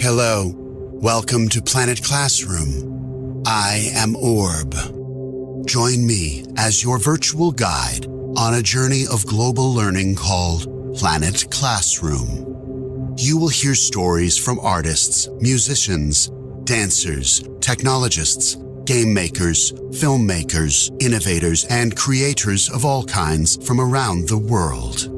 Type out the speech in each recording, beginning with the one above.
Hello, welcome to Planet Classroom. I am Orb. Join me as your virtual guide on a journey of global learning called Planet Classroom. You will hear stories from artists, musicians, dancers, technologists, game makers, filmmakers, innovators, and creators of all kinds from around the world.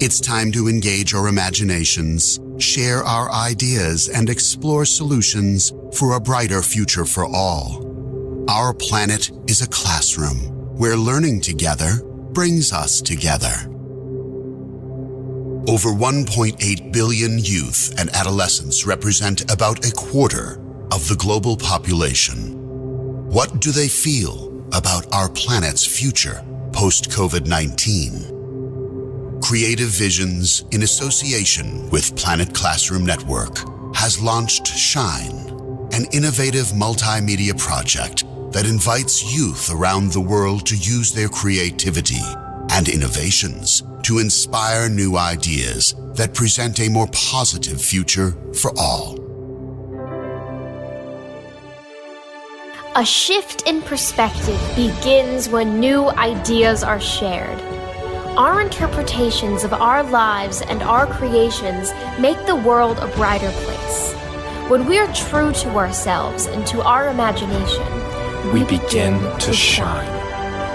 It's time to engage our imaginations, share our ideas, and explore solutions for a brighter future for all. Our planet is a classroom where learning together brings us together. Over 1.8 billion youth and adolescents represent about a quarter of the global population. What do they feel about our planet's future post-COVID-19? Creative Visions, in association with Planet Classroom Network, has launched Shine, an innovative multimedia project that invites youth around the world to use their creativity and innovations to inspire new ideas that present a more positive future for all. A shift in perspective begins when new ideas are shared. Our interpretations of our lives and our creations make the world a brighter place. When we are true to ourselves and to our imagination, we begin to shine.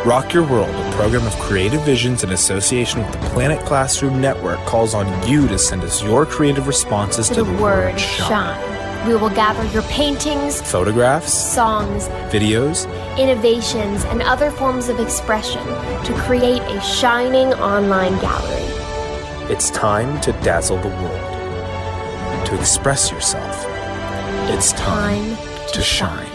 Rock Your World, a program of Creative Visions in association with the Planet Classroom Network, calls on you to send us your creative responses to the word shine. We will gather your paintings, photographs, songs, videos, innovations, and other forms of expression to create a shining online gallery. It's time to dazzle the world, to express yourself. It's time to shine.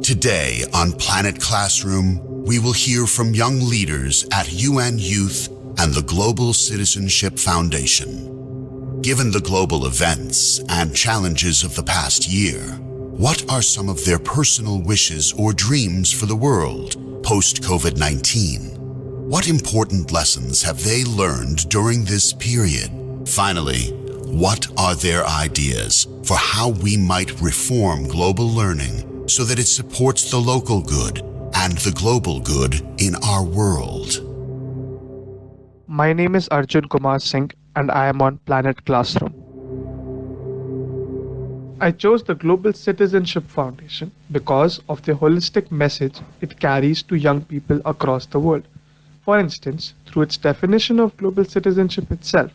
Today on Planet Classroom, we will hear from young leaders at UN Youth and the Global Citizenship Foundation. Given the global events and challenges of the past year, what are some of their personal wishes or dreams for the world post-COVID-19? What important lessons have they learned during this period? Finally, what are their ideas for how we might reform global learning so that it supports the local good and the global good in our world? My name is Arjun Kumar Singh and I am on Planet Classroom. I chose the Global Citizenship Foundation because of the holistic message it carries to young people across the world. For instance, through its definition of global citizenship itself,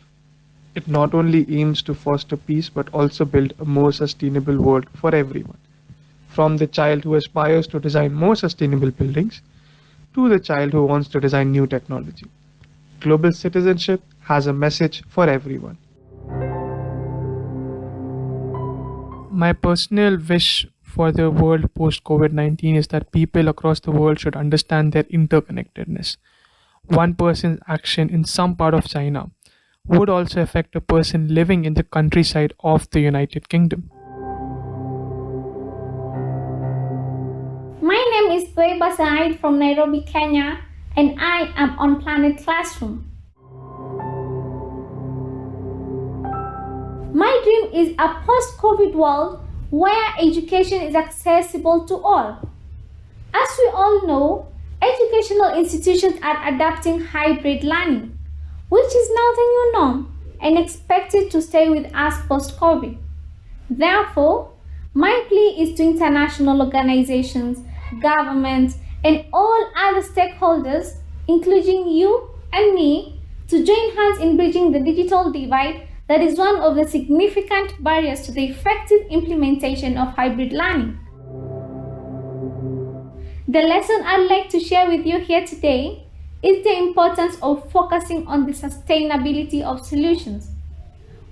it not only aims to foster peace but also build a more sustainable world for everyone. From the child who aspires to design more sustainable buildings to the child who wants to design new technology. Global citizenship has a message for everyone. My personal wish for the world post-COVID-19 is that people across the world should understand their interconnectedness. One person's action in some part of China would also affect a person living in the countryside of the United Kingdom. My name is Tueba Said from Nairobi, Kenya, and I am on Planet Classroom. My dream is a post-COVID world where education is accessible to all. As we all know, educational institutions are adopting hybrid learning, which is now the new norm and expected to stay with us post-COVID. Therefore, my plea is to international organizations, governments, and all other stakeholders, including you and me, to join hands in bridging the digital divide that is one of the significant barriers to the effective implementation of hybrid learning. The lesson I'd like to share with you here today is the importance of focusing on the sustainability of solutions.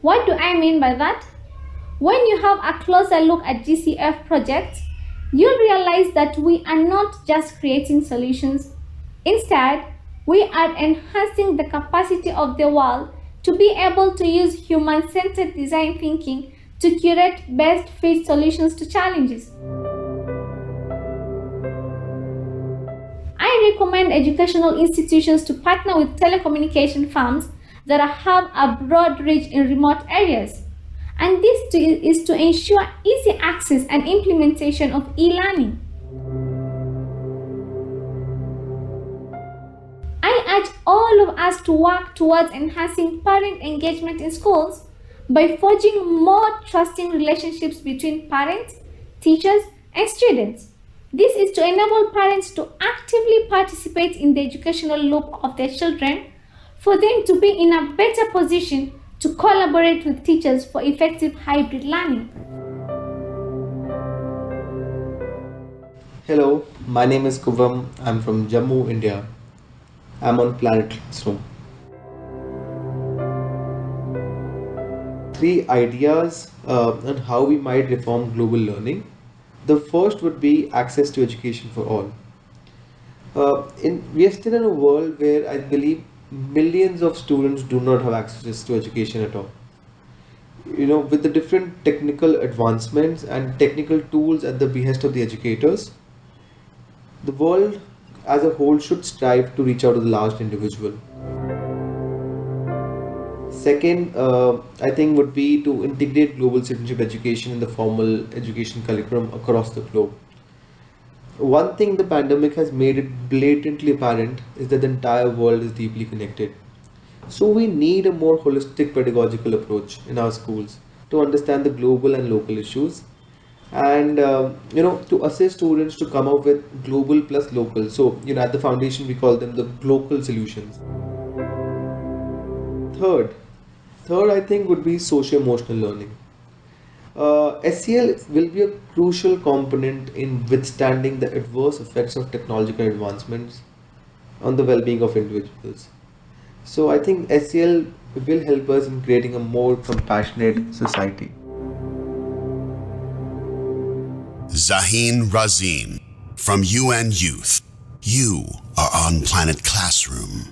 What do I mean by that? When you have a closer look at GCF projects, you'll realize that we are not just creating solutions. Instead, we are enhancing the capacity of the world to be able to use human-centered design thinking to curate best fit solutions to challenges. I recommend educational institutions to partner with telecommunication firms that have a broad reach in remote areas. And this is to ensure easy access and implementation of e-learning. I urge all of us to work towards enhancing parent engagement in schools by forging more trusting relationships between parents, teachers, and students. This is to enable parents to actively participate in the educational loop of their children, for them to be in a better position to collaborate with teachers for effective hybrid learning. Hello, my name is Kuvam. I'm from Jammu, India. I'm on Planet Classroom. 3 ideas on how we might reform global learning. The first would be access to education for all. We are still in a world where I believe millions of students do not have access to education at all. With the different technical advancements and technical tools at the behest of the educators, the world as a whole should strive to reach out to the last individual. Second, I think would be to integrate global citizenship education in the formal education curriculum across the globe. One thing the pandemic has made it blatantly apparent is that the entire world is deeply connected. So we need a more holistic pedagogical approach in our schools to understand the global and local issues, and to assist students to come up with global plus local. So at the foundation we call them the global solutions. Third I think would be socio-emotional learning. SEL will be a crucial component in withstanding the adverse effects of technological advancements on the well-being of individuals. So I think SEL will help us in creating a more compassionate society. Zaheen Razin from UN Youth. You are on Planet Classroom.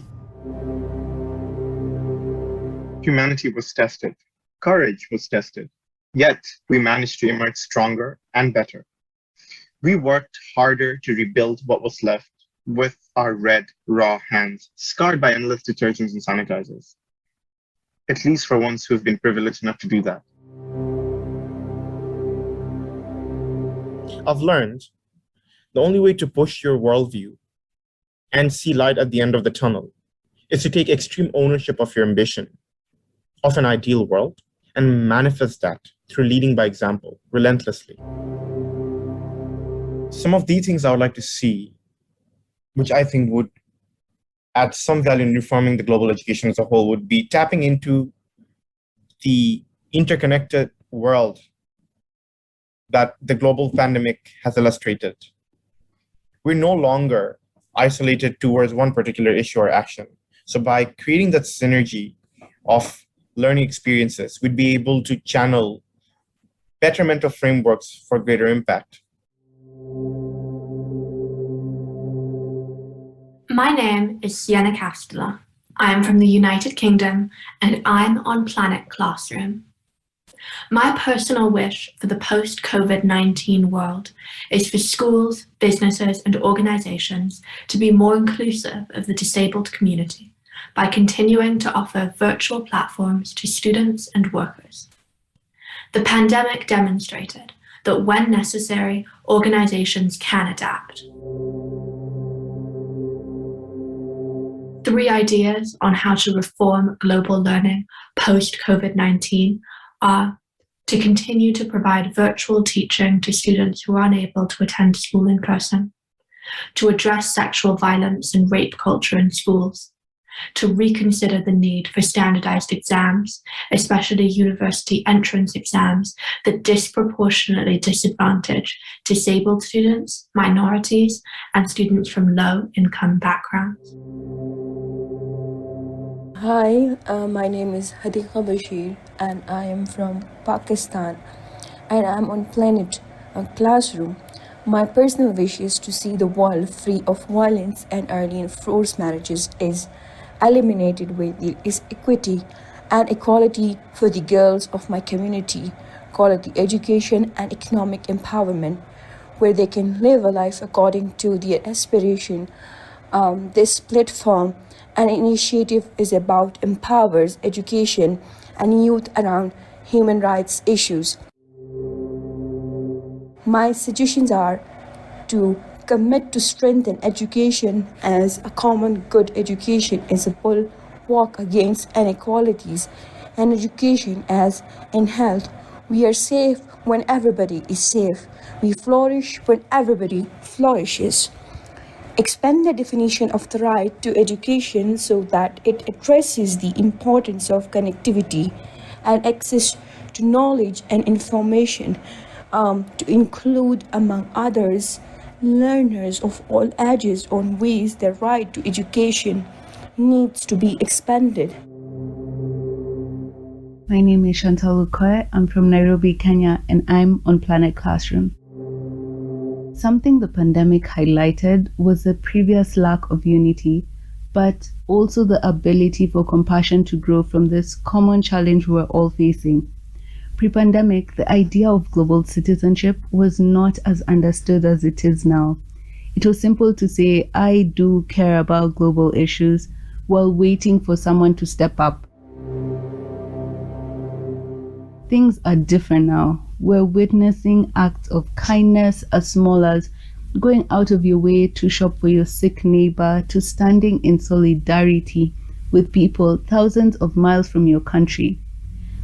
Humanity was tested. Courage was tested. Yet, we managed to emerge stronger and better. We worked harder to rebuild what was left with our red, raw hands, scarred by endless detergents and sanitizers. At least for ones who have been privileged enough to do that. I've learned the only way to push your worldview and see light at the end of the tunnel is to take extreme ownership of your ambition of an ideal world and manifest that through leading by example relentlessly. Some of these things I would like to see, which I think would add some value in reforming the global education as a whole, would be tapping into the interconnected world that the global pandemic has illustrated. We're no longer isolated towards one particular issue or action. So by creating that synergy of learning experiences, we'd be able to channel better mental frameworks for greater impact. My name is Sienna Casteller. I'm from the United Kingdom and I'm on Planet Classroom. My personal wish for the post-COVID-19 world is for schools, businesses, and organizations to be more inclusive of the disabled community by continuing to offer virtual platforms to students and workers. The pandemic demonstrated that when necessary, organizations can adapt. 3 ideas on how to reform global learning post-COVID-19 are to continue to provide virtual teaching to students who are unable to attend school in person, to address sexual violence and rape culture in schools, to reconsider the need for standardized exams, especially university entrance exams that disproportionately disadvantage disabled students, minorities, and students from low-income backgrounds. Hi, my name is Hadiqa Bashir and I am from Pakistan and I'm on Planet Classroom. My personal wish is to see the world free of violence and early and forced marriages is eliminated where there is equity and equality for the girls of my community, quality education and economic empowerment where they can live a life according to their aspiration This platform and initiative is about empowers education and youth around human rights issues. My suggestions are to commit to strengthen education as a common good. Education is a bulwark against inequalities, and education as in health. We are safe when everybody is safe. We flourish when everybody flourishes. Expand the definition of the right to education so that it addresses the importance of connectivity and access to knowledge and information, to include, among others, learners of all ages on ways the right to education needs to be expanded. My name is Chantal Lukoy. I'm from Nairobi, Kenya, and I'm on Planet Classroom. Something the pandemic highlighted was the previous lack of unity, but also the ability for compassion to grow from this common challenge we're all facing. Pre-pandemic, the idea of global citizenship was not as understood as it is now. It was simple to say, I do care about global issues, while waiting for someone to step up. Things are different now. We're witnessing acts of kindness as small as going out of your way to shop for your sick neighbor, to standing in solidarity with people thousands of miles from your country.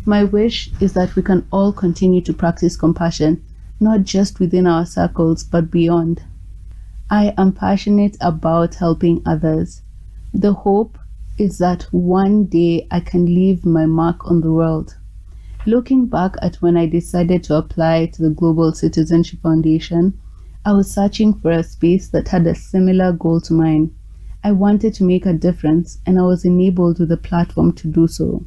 My wish is that we can all continue to practice compassion, not just within our circles, but beyond. I am passionate about helping others. The hope is that one day I can leave my mark on the world. Looking back at when I decided to apply to the Global Citizenship Foundation, I was searching for a space that had a similar goal to mine. I wanted to make a difference, and I was enabled with a platform to do so.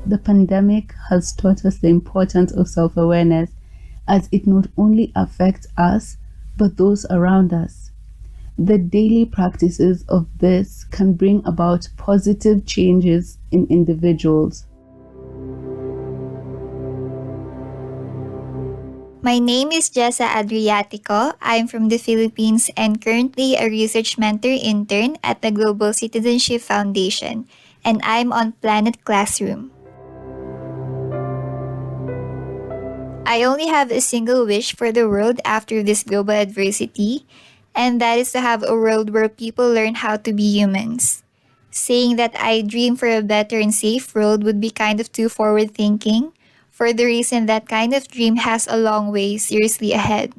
The pandemic has taught us the importance of self-awareness, as it not only affects us, but those around us. The daily practices of this can bring about positive changes in individuals. My name is Jessa Adriatico. I'm from the Philippines and currently a research mentor intern at the Global Citizenship Foundation, and I'm on Planet Classroom. I only have a single wish for the world after this global adversity, and that is to have a world where people learn how to be humans. Saying that I dream for a better and safe world would be kind of too forward thinking, for the reason that kind of dream has a long way seriously ahead.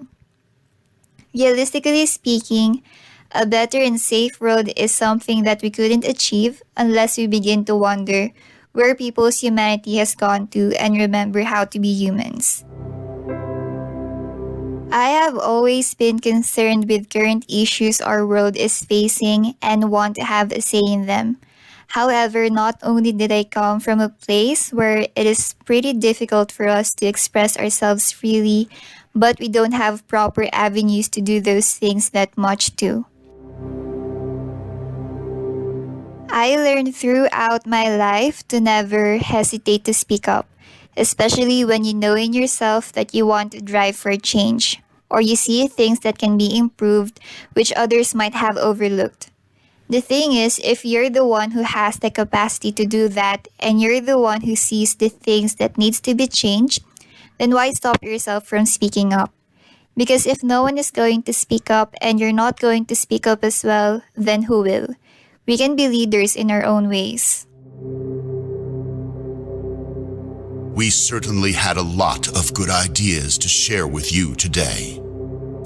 Realistically speaking, a better and safe world is something that we couldn't achieve unless we begin to wonder where people's humanity has gone to and remember how to be humans. I have always been concerned with current issues our world is facing and want to have a say in them. However, not only did I come from a place where it is pretty difficult for us to express ourselves freely, but we don't have proper avenues to do those things that much too. I learned throughout my life to never hesitate to speak up, especially when you know in yourself that you want to drive for change, or you see things that can be improved which others might have overlooked. The thing is, if you're the one who has the capacity to do that and you're the one who sees the things that needs to be changed, then why stop yourself from speaking up? Because if no one is going to speak up and you're not going to speak up as well, then who will? We can be leaders in our own ways. We certainly had a lot of good ideas to share with you today.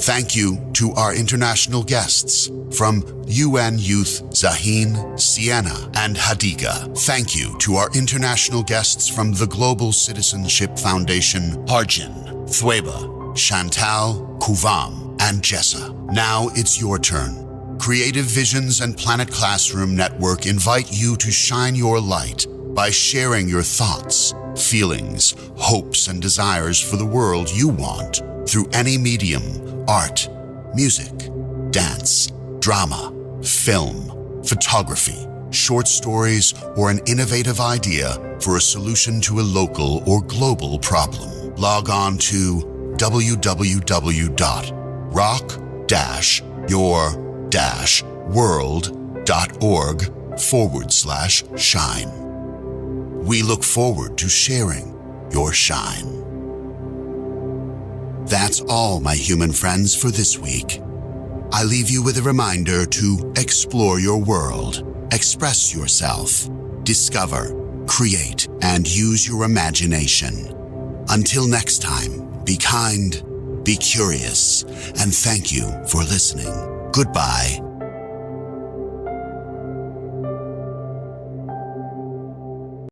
Thank you to our international guests from UN Youth Zahin, Sienna, and Hadiga. Thank you to our international guests from the Global Citizenship Foundation, Arjun, Thweba, Chantal, Kuvam, and Jessa. Now it's your turn. Creative Visions and Planet Classroom Network invite you to shine your light by sharing your thoughts, feelings, hopes, and desires for the world you want through any medium: art, music, dance, drama, film, photography, short stories, or an innovative idea for a solution to a local or global problem. Log on to www.rock-art.org your-world.org/shine. We look forward to sharing your shine. That's all, my human friends, for this week. I leave you with a reminder to explore your world, express yourself, discover, create, and use your imagination. Until next time, be kind, be curious, and thank you for listening. Goodbye.